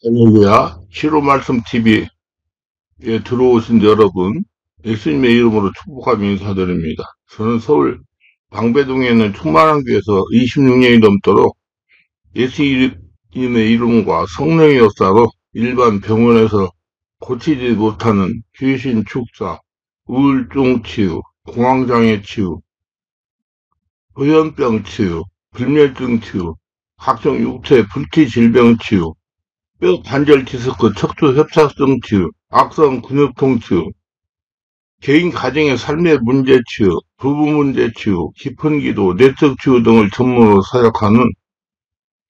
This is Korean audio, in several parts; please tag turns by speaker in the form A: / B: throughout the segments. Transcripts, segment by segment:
A: 할렐루야. 시로 말씀 TV에 들어오신 여러분, 예수님의 이름으로 축복하며 인사드립니다. 저는 서울 방배동에 있는 충만한 교회에서 26년이 넘도록 예수님의 이름과 성령의 역사로 일반 병원에서 고치지 못하는 귀신 축사, 우울증 치유, 공황장애 치유, 고연병 치유, 불면증 치유, 각종 육체 불치 질병 치유, 뼈 관절 디스크, 척추 협착성 치유, 악성 근육통 치유, 개인 가정의 삶의 문제 치유, 부부 문제 치유, 깊은 기도, 내적 치유 등을 전문으로 사역하는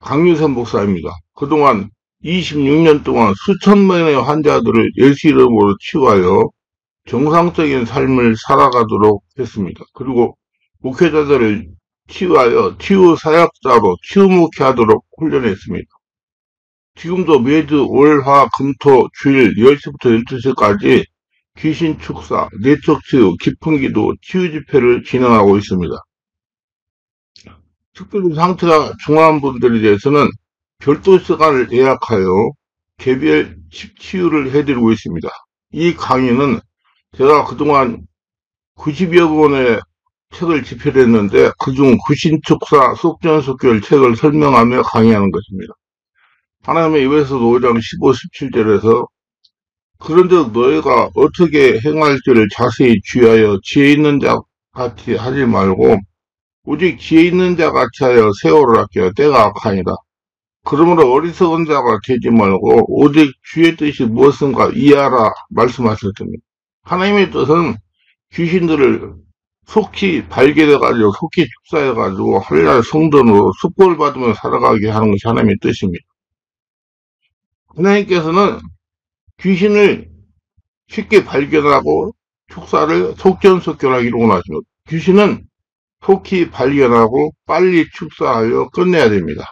A: 강유선 목사입니다. 그동안 26년 동안 수천 명의 환자들을 예수 이름으로 치유하여 정상적인 삶을 살아가도록 했습니다. 그리고 목회자들을 치유하여 치유 사역자로 치유 목회하도록 훈련했습니다. 지금도 매주 월, 화, 금, 토, 주일 10시부터 12시까지 귀신 축사, 내적 치유, 깊은 기도, 치유 집회를 진행하고 있습니다. 특별히 상태가 중요한 분들에 대해서는 별도 시간을 예약하여 개별 치유를 해드리고 있습니다. 이 강의는 제가 그동안 90여 권의 책을 집필했는데 그중 귀신 축사, 속전속결 책을 설명하며 강의하는 것입니다. 하나님의 입에서도 5장 15, 17절에서 그런즉 너희가 어떻게 행할지를 자세히 주의하여 지혜 있는 자 같이 하지 말고 오직 지혜 있는 자 같이 하여 세월을 아껴 때가 악하니라. 그러므로 어리석은 자가 되지 말고 오직 주의 뜻이 무엇인가 이해하라 말씀하셨습니다. 하나님의 뜻은 귀신들을 속히 발견해가지고 속히 축사해가지고 하늘나라 성전으로 축복을 받으며 살아가게 하는 것이 하나님의 뜻입니다. 하나님께서는 귀신을 쉽게 발견하고 축사를 속전속결하기로 원하십니다. 귀신은 속히 발견하고 빨리 축사하여 끝내야 됩니다.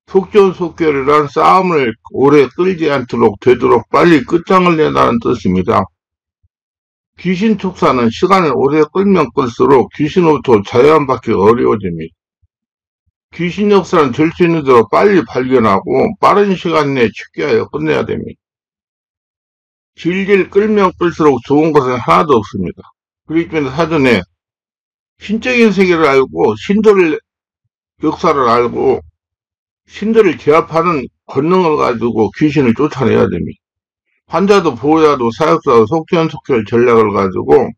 A: 속전속결이란 싸움을 오래 끌지 않도록 되도록 빨리 끝장을 내라는 뜻입니다. 귀신 축사는 시간을 오래 끌면 끌수록 귀신으로부터 자유함받기 어려워집니다. 귀신 역사는 될 수 있는 대로 빨리 발견하고 빠른 시간 내에 축제하여 끝내야 됩니다. 질질 끌면 끌수록 좋은 것은 하나도 없습니다. 그렇기 때문에 사전에 신적인 세계를 알고 신들의 역사를 알고 신들을 제압하는 권능을 가지고 귀신을 쫓아내야 됩니다. 환자도 보호자도 사역자도 속전속결 전략을 가지고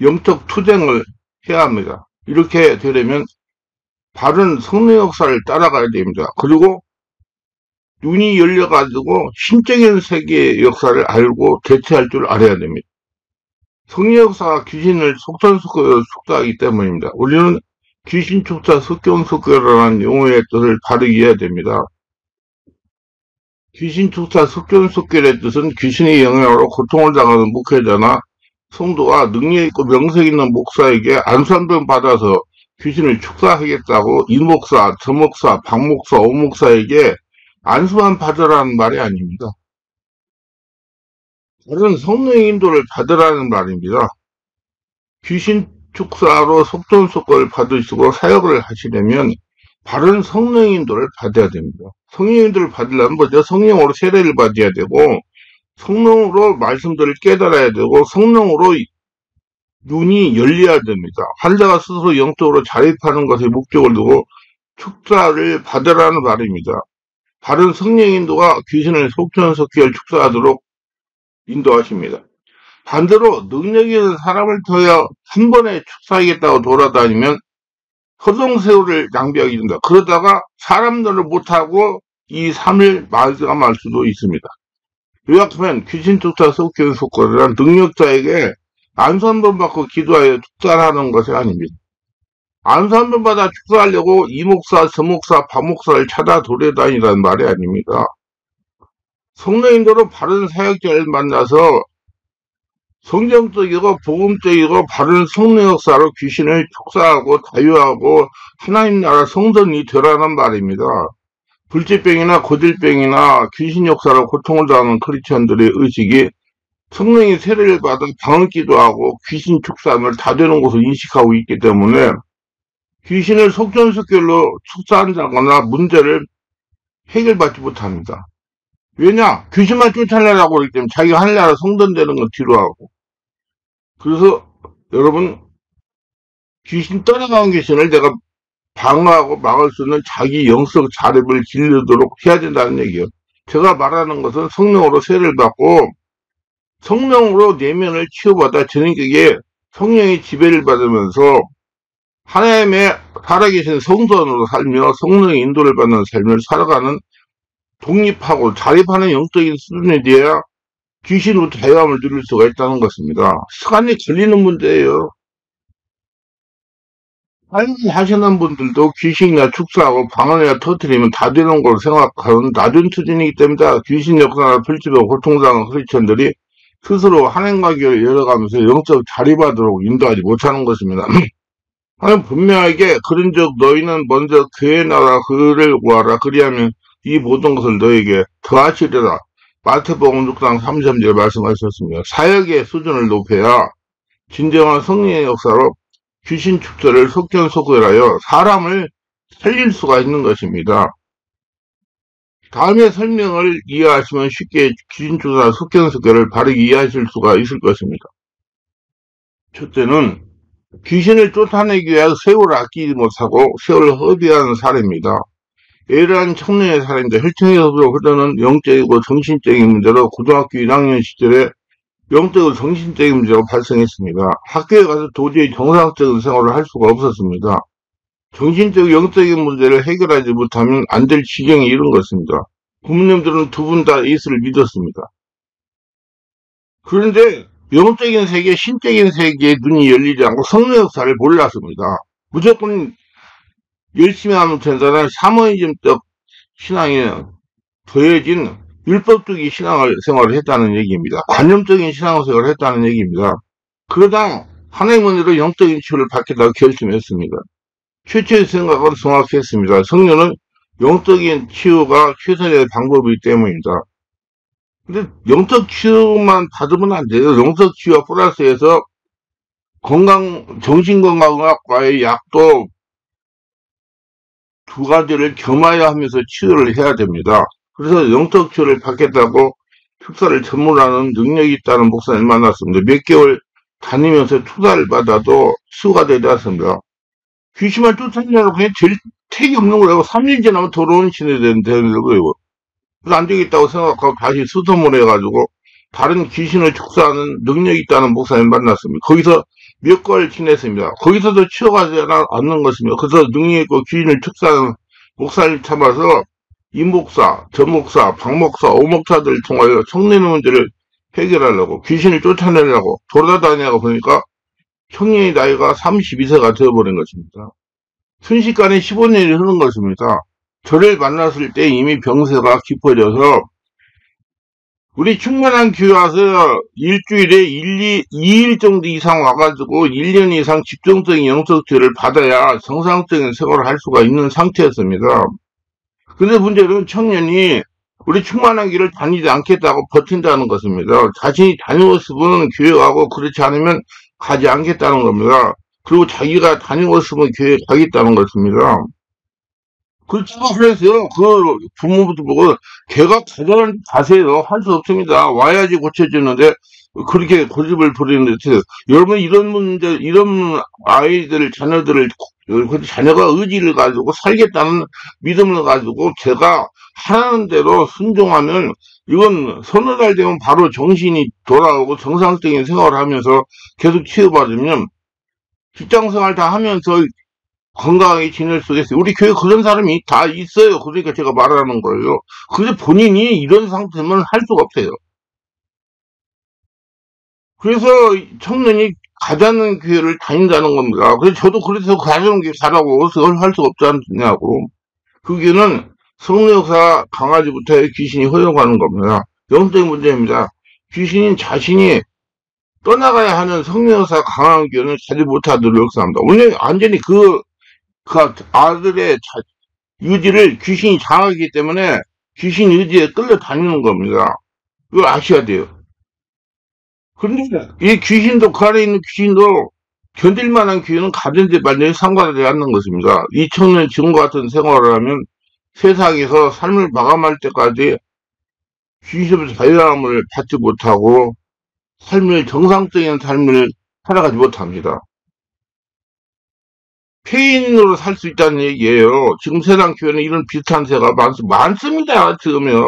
A: 영적 투쟁을 해야 합니다. 이렇게 되려면 바른 성령 역사를 따라가야 됩니다. 그리고 눈이 열려가지고 신적인 세계의 역사를 알고 대처할 줄 알아야 됩니다. 성령 역사가 귀신을 속전속결로 축사하기 때문입니다. 우리는 귀신 축사, 속전속결이라는 용어의 뜻을 바르게 이해해야 됩니다. 귀신 축사, 속전속결의 뜻은 귀신의 영향으로 고통을 당하는 목회자나 성도가 능력 있고 명색 있는 목사에게 안수함을 받아서 귀신을 축사하겠다고 이 목사, 저 목사, 박 목사, 오 목사에게 안수만 받으라는 말이 아닙니다. 다른 성령의 인도를 받으라는 말입니다. 귀신 축사로 속전속결을 받으시고 사역을 하시려면 바른 성령의 인도를 받아야 됩니다. 성령의 인도를 받으려면 먼저 성령으로 세례를 받아야 되고 성령으로 말씀들을 깨달아야 되고 성령으로 눈이 열려야 됩니다. 환자가 스스로 영적으로 자립하는 것에 목적을 두고 축사를 받으라는 말입니다. 바른 성령 인도가 귀신을 속전속결 축사하도록 인도하십니다. 반대로 능력 있는 사람을 더여 한 번에 축사하겠다고 돌아다니면 허송세월을 낭비하게 된다. 그러다가 사람들을 못하고 이 삶을 마감할 수도 있습니다. 요약하면 귀신 축사 속전속결이란 능력자에게 안수 한 번 받고 기도하여 축사를 하는 것이 아닙니다. 안수 한 번 받아 축사하려고 이 목사, 저 목사, 박 목사를 찾아 돌아다니라는 말이 아닙니다. 성령인도로 바른 사역자를 만나서 성경적이고 복음적이고 바른 성령 역사로 귀신을 축사하고 자유하고 하나님 나라 성전이 되라는 말입니다. 불치병이나 고질병이나 귀신 역사로 고통을 당하는 크리스천들의 의식이 성령의 세례를 받아 방언기도 하고 귀신 축사함을 다 되는 것을 인식하고 있기 때문에 귀신을 속전속결로 축사한다거나 문제를 해결받지 못합니다. 왜냐? 귀신만 쫓아내라고 그러기 때문에 자기가 하늘나라 성전되는 건 뒤로 하고. 그래서 여러분, 귀신 떠나간 귀신을 내가 방어하고 막을 수 있는 자기 영적 자립을 기르도록 해야 된다는 얘기예요. 제가 말하는 것은 성령으로 세례를 받고 성령으로 내면을 치유받아 전인격에 성령의 지배를 받으면서 하나님의 살아계신 성전으로 살며 성령의 인도를 받는 삶을 살아가는 독립하고 자립하는 영적인 수준에 대해 귀신으로 자유함을 누릴 수가 있다는 것입니다. 시간이 걸리는 문제예요. 하시는 분들도 귀신이나 축사하고 방언이나 터뜨리면 다 되는 걸 생각하는 낮은 수준이기 때문에 귀신 역사나 불치고 고통당한 크리스천들이 스스로 하나님과 교회를 열어가면서 영적 자립하도록 인도하지 못하는 것입니다. 하나님 분명하게 그런즉 너희는 먼저 그의 나라 그를 구하라 그리하면 이 모든 것을 너에게 더하시리라. 마태복음 6장 33절에 말씀하셨습니다. 사역의 수준을 높여야 진정한 성령의 역사로 귀신 축제를 속전속결하여 사람을 살릴 수가 있는 것입니다. 다음에 설명을 이해하시면 쉽게 귀신 축사 속전속결을 바르게 이해하실 수가 있을 것입니다. 첫째는 귀신을 쫓아내기 위해 세월을 아끼지 못하고 세월을 허비하는 사례입니다. A라는 청년의 사례인데 혈통에서 흐르는 영적이고 정신적인 문제로 고등학교 1학년 시절에 영적이고 정신적인 문제가 발생했습니다. 학교에 가서 도저히 정상적인 생활을 할 수가 없었습니다. 정신적, 영적인 문제를 해결하지 못하면 안 될 지경에 이른 것입니다. 부모님들은 두 분 다 예수를 믿었습니다. 그런데 영적인 세계, 신적인 세계에 눈이 열리지 않고 성령 역사를 몰랐습니다. 무조건 열심히 하면 된다는 샤머니즘적 신앙에 더해진 율법주의 신앙생활을 했다는 얘기입니다. 관념적인 신앙생활을 했다는 얘기입니다. 그러다 하나님의 은혜로 영적인 치유를 받겠다고 결심했습니다. 최초의 생각은 정확했습니다. 성령은 영적인 치유가 최선의 방법이기 때문입니다. 근데 영적 치유만 받으면 안 돼요. 영적 치유와 플러스해서 정신건강의학과의 약도 두 가지를 겸하여 하면서 치유를 해야 됩니다. 그래서 영적 치유를 받겠다고 축사를 전문하는 능력이 있다는 목사님을 만났습니다. 몇 개월 다니면서 투자를 받아도 치유가 되지 않습니다. 귀신만 쫓아내려고 그냥 제일 택이 없는 거라고 3일 지나면 더러운 신이 되는 거예요. 그래서 안 되겠다고 생각하고 다시 수소문 해가지고 다른 귀신을 축사하는 능력이 있다는 목사님 만났습니다. 거기서 몇 개월 지냈습니다. 거기서도 치유가 되지 않는 것입니다. 그래서 능력 있고 귀신을 축사하는 목사를 참아서 이 목사, 저 목사, 박 목사, 오 목사들을 통하여 청년의 문제를 해결하려고 귀신을 쫓아내려고 돌아다니고 보니까 청년의 나이가 32세가 되어버린 것입니다. 순식간에 15년이 흐른 것입니다. 저를 만났을 때 이미 병세가 깊어져서 우리 충만한 교회 와서 일주일에 2일 정도 이상 와가지고 1년 이상 집중적인 영적 치유를 받아야 정상적인 생활을 할 수가 있는 상태였습니다. 근데 문제는 청년이 우리 충만한 길을 다니지 않겠다고 버틴다는 것입니다. 자신이 다니었으면 교회 가고 그렇지 않으면 가지 않겠다는 겁니다. 그리고 자기가 다니었으면 교회에 가겠다는 것입니다. 그렇다고 그랬어요. 그 부모부터 보고 걔가 가세요. 할 수 없습니다. 와야지 고쳐지는데 그렇게 고집을 부리는데 여러분 이런 문제 이런 아이들 자녀들을 자녀가 의지를 가지고 살겠다는 믿음을 가지고 제가 하는 대로 순종하면 이건 서너 달 되면 바로 정신이 돌아오고 정상적인 생활을 하면서 계속 치유받으면 직장생활 다 하면서 건강하게 지낼 수 있어요. 우리 교회 그런 사람이 다 있어요. 그러니까 제가 말하는 거예요. 근데 본인이 이런 상태면 할 수가 없어요. 그래서 청년이 가자는 교회를 다닌다는 겁니다. 그래서 저도 그래서 가자는 교회 가라고 할 수가 없지 않냐고. 그 교회는 성령 역사 강아지부터 귀신이 허용하는 겁니다. 영적인 문제입니다. 귀신인 자신이 떠나가야 하는 성령 역사 강한 교회는 가지 못하도록 역사합니다. 오늘 완전히 그 아들의 의지를 귀신이 장하기 때문에 귀신 의지에 끌려다니는 겁니다. 이걸 아셔야 돼요. 그런데 이 귀신도 그 안에 있는 귀신도 견딜만한 귀신은 가든지 말든지 상관하지 않는 것입니다. 이 청년 지금과 같은 생활을 하면 세상에서 삶을 마감할 때까지 귀신의 자유함을 받지 못하고 정상적인 삶을 살아가지 못합니다. 폐인으로 살 수 있다는 얘기예요. 지금 세상 교회는 이런 비슷한 세가 많습니다. 지금요.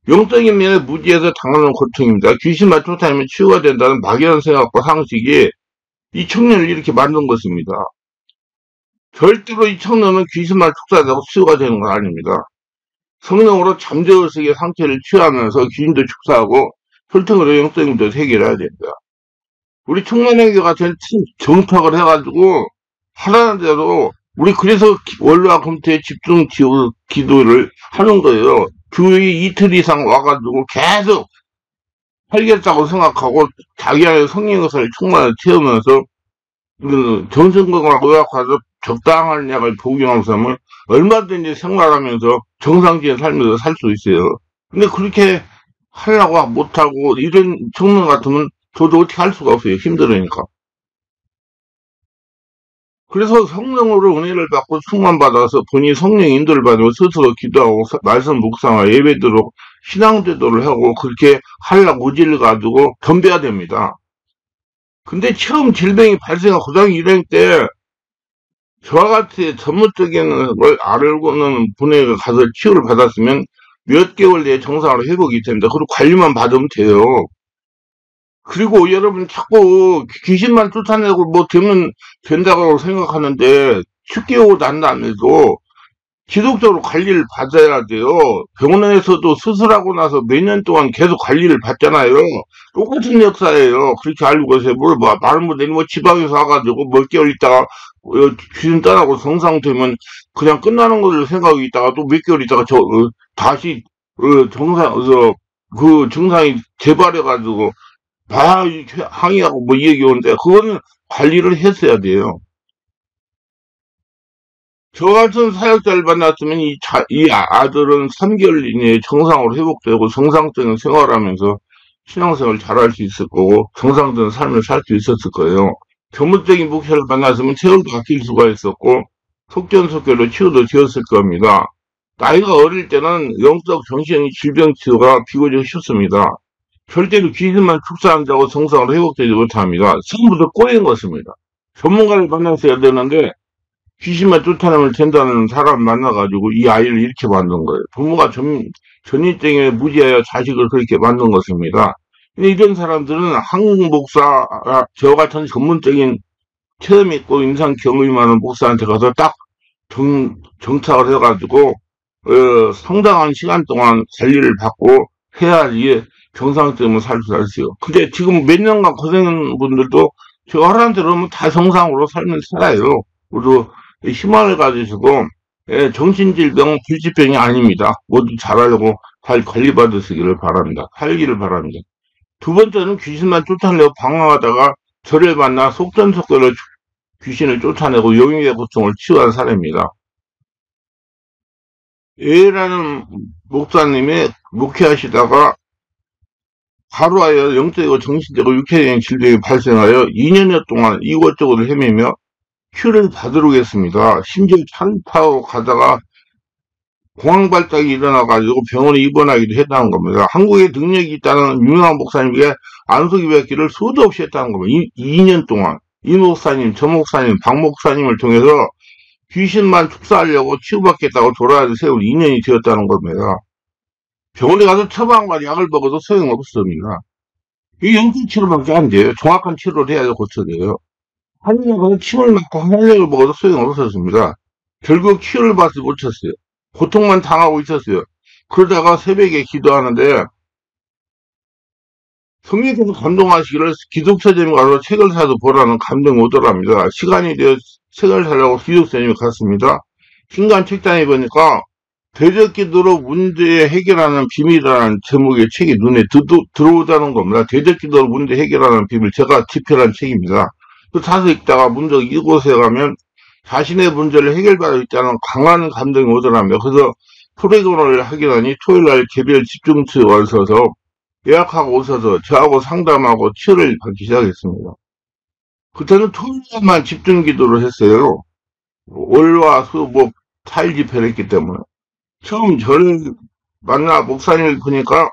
A: 영적인 면에 무지해서 당하는 고통입니다. 귀신만 쫓아내면 치유가 된다는 막연한 생각과 상식이 이 청년을 이렇게 만든 것입니다. 절대로 이 청년은 귀신만 축사하고 치유가 되는 건 아닙니다. 성령으로 잠재의식의 상태를 취하면서 귀신도 축사하고 혈통으로 영적인 것도 해결해야 됩니다. 우리 청년회교 같은 정탁을 해가지고 하라는 대로 우리 그래서 월요와 금토에 집중 기도를 하는 거예요. 주의 이틀 이상 와가지고 계속 살겠다고 생각하고 자기 안에 성령 의사를 충만히 채우면서 정신건강과 의학과에서 적당한 약을 복용하면서 하면 얼마든지 생활하면서 정상적인 삶에서 살 수 있어요. 근데 그렇게 하려고 못하고 이런 청년 같으면 저도 어떻게 할 수가 없어요. 힘들으니까. 그래서 성령으로 은혜를 받고 충만받아서 본인이 성령 인도를 받으며 스스로 기도하고 말씀 묵상하고 예배드리고 신앙제도를 하고 그렇게 하려고 의지를 가지고 덤벼야 됩니다. 근데 처음 질병이 발생한 고등학교 1학년 때 저와 같이 전문적인 걸 알고는 분야에 가서 치유를 받았으면 몇 개월 내에 정상으로 회복이 됩니다. 그리고 관리만 받으면 돼요. 그리고 여러분 자꾸 귀신만 쫓아내고 뭐 되면 된다고 생각하는데 10개월 난 다음에도 지속적으로 관리를 받아야 돼요. 병원에서도 수술하고 나서 몇 년 동안 계속 관리를 받잖아요. 똑같은 역사예요. 그렇게 알고 계세요. 말은 못해니 지방에서 와가지고 몇 개월 있다가 귀신 떠나고 정상되면 그냥 끝나는 걸로 생각이 있다가 또 몇 개월 있다가 다시 그 증상이 재발해가지고 항의하고 뭐 얘기 오는데 그거는 관리를 했어야 돼요. 저 같은 사역자를 만났으면 이 아들은 3개월 이내에 정상으로 회복되고 정상적인 생활하면서 신앙생활을 잘할 수 있을 거고 정상적인 삶을 살 수 있었을 거예요. 전문적인 목표를 만났으면 세월도 아낄 수가 있었고 속전속결로 치유도 되었을 겁니다. 나이가 어릴 때는 영적 정신의 질병 치유가 비교적 쉽습니다. 절대로 귀신만 축사한다고 정상으로 회복되지 못합니다. 처음부터 꼬인 것입니다. 전문가를 만났어야 되는데 귀신만 쫓아내면 된다는 사람 만나가지고 이 아이를 이렇게 만든 거예요. 부모가 전인증에 무지하여 자식을 그렇게 만든 것입니다. 근데 이런 사람들은 한국 목사, 저 같은 전문적인 체험 있고 임상 경험이 많은 목사한테 가서 딱 정착을 해가지고 상당한 시간 동안 관리를 받고 해야지 정상적으로 살 수 있어요. 근데 지금 몇 년간 고생한 분들도 저 하라는 대로 하면 다 정상으로 살면 살아요. 모두 희망을 가지시고 정신질병, 불치병이 아닙니다. 모두 잘하려고 잘 관리받으시기를 바랍니다. 살기를 바랍니다. 두 번째는 귀신만 쫓아내고 방황하다가 저를 만나 속전속결로 귀신을 쫓아내고 용의의 고통을 치유한 사례입니다. A라는 목사님이 목회하시다가 하루하여 영적이고 정신적이고 육체적인 질병이 발생하여 2년여 동안 이곳저곳을 헤매며 치유를 받으러 겠습니다. 심지어 차를 타고 가다가 공황 발작이 일어나가지고 병원에 입원하기도 했다는 겁니다. 한국에 능력이 있다는 유명한 목사님에게 안수기 뵙기를 수도 없이 했다는 겁니다. 2년 동안 이 목사님, 저 목사님, 박 목사님을 통해서 귀신만 축사하려고 치유받겠다고 돌아야 세월 2년이 되었다는 겁니다. 병원에 가서 처방과 약을 먹어도 소용없습니다. 이게 영적 치료밖에 안 돼요. 정확한 치료를 해야 고쳐져요. 한의학은 침을 맞고 한약을 먹어도 소용없었습니다. 결국 치유를 받지 못했어요. 고통만 당하고 있었어요. 그러다가 새벽에 기도하는데 성령께서 감동하시기를 기독서점에 가서 책을 사서 보라는 감동이 오더랍니다. 시간이 되어 책을 사려고 기독서점에 갔습니다. 신간 책장에 보니까 대적기도로 문제 해결하는 비밀이라는 제목의 책이 눈에 들어오다는 겁니다. 대적기도로 문제 해결하는 비밀, 제가 집필한 책입니다. 그 사서 읽다가 문제 이곳에 가면 자신의 문제를 해결받을 있다는 강한 감동이 오더랍니다. 그래서 프로그램을 하기라니 토요일날 개별 집중치유가 있어서 예약하고 오셔서 저하고 상담하고 치유를 받기 시작했습니다. 그때는 토요일만 집중기도를 했어요. 월화 수 목 4일 집회를 했기 때문에 처음 저를 만나 목사님을 보니까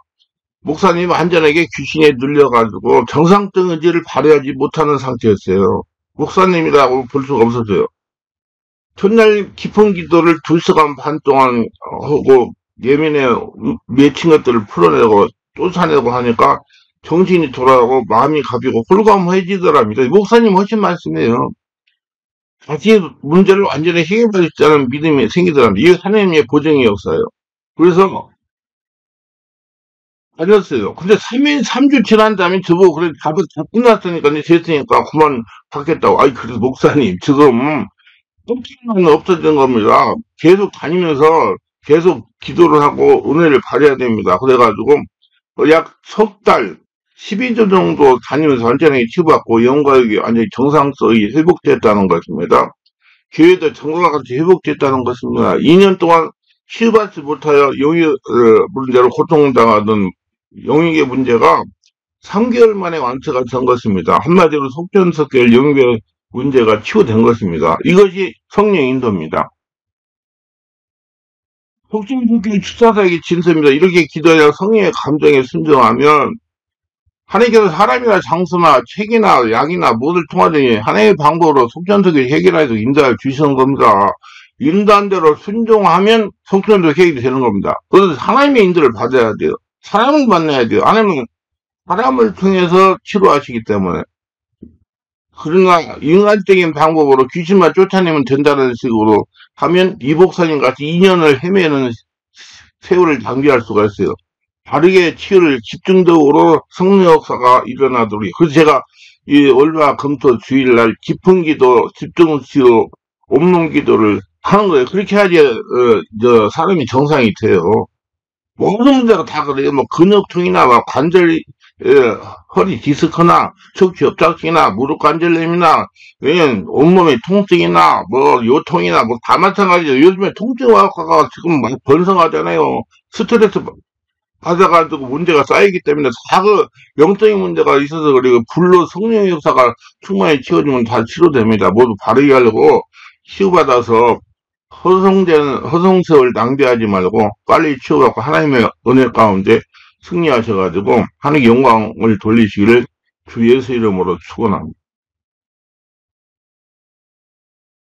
A: 목사님 완전하게 귀신에 눌려가지고 정상적 의지를 발휘하지 못하는 상태였어요. 목사님이라고 볼 수가 없었어요. 첫날 깊은 기도를 2시간 반 동안 하고 예민해 맺힌 것들을 풀어내고 쫓아내고 하니까 정신이 돌아오고 마음이 가비고 홀가분해지더랍니다. 목사님 하신 말씀이에요. 자신의 문제를 완전히 해결할 수 있다는 믿음이 생기더랍니다. 이게 하나님의 보정의 역사예요. 그래서 아니었어요. 근데 3주 지난 다음에 저보고 그래 다 끝났으니까 이제 됐으니까 그만 받겠다고. 아이 그래도 목사님 지금 똥기만 없어진 겁니다. 계속 다니면서 계속 기도를 하고 은혜를 받아야 됩니다. 그래가지고 약 석 달, 12주 정도 다니면서 완전히 치유받고 영과육이 완전히 정상성이 회복됐다는 것입니다. 교회도 정상과 같이 회복됐다는 것입니다. 2년 동안 치유받지 못하여 영의 문제로 고통당하던 영역의 문제가 3개월 만에 완치가 된 것입니다. 한마디로 속전속결 영역의 문제가 치유된 것입니다. 이것이 성령 인도입니다. 속전속결 추사사에게 진서입니다. 이렇게 기도해야 성령의 감정에 순종하면 하나님께서 사람이나 장소나 책이나 약이나 무엇을 통하더니 하나님의 방법으로 속전속결 해결해서 인도해 주시는 겁니다. 인도한 대로 순종하면 속전속결 해결이 되는 겁니다. 그래서 하나님의 인도를 받아야 돼요. 사람을 만나야 돼요. 아니면 사람을 통해서 치료하시기 때문에. 그러나 인간적인 방법으로 귀신만 쫓아내면 된다는 식으로 하면 이 목사님 같이 2년을 헤매는 세월을 낭비할 수가 있어요. 바르게 치유를 집중적으로 성령 역사가 일어나도록. 그래서 제가 이 월화 금토 주일날 깊은 기도, 집중 치유, 옵는 기도를 하는 거예요. 그렇게 해야지 사람이 정상이 돼요. 모든 문제가 다 그래요. 뭐 근육통이나 뭐 관절, 허리 디스크나 척추 협착증이나 무릎 관절염이나 온몸의 통증이나 뭐 요통이나 뭐 다 마찬가지예요. 요즘에 통증학과가 지금 많이 번성하잖아요. 스트레스 받아가지고 문제가 쌓이기 때문에 다 그 영적인 문제가 있어서 그리고 불로 성령의 역사가 충만히 치워지면 다 치료됩니다. 모두 바르게 하려고 치유받아서 허송세월 낭비하지 말고 빨리 치유받고 하나님의 은혜 가운데 승리하셔가지고 하나님의 영광을 돌리시기를 주 예수 이름으로 축원합니다.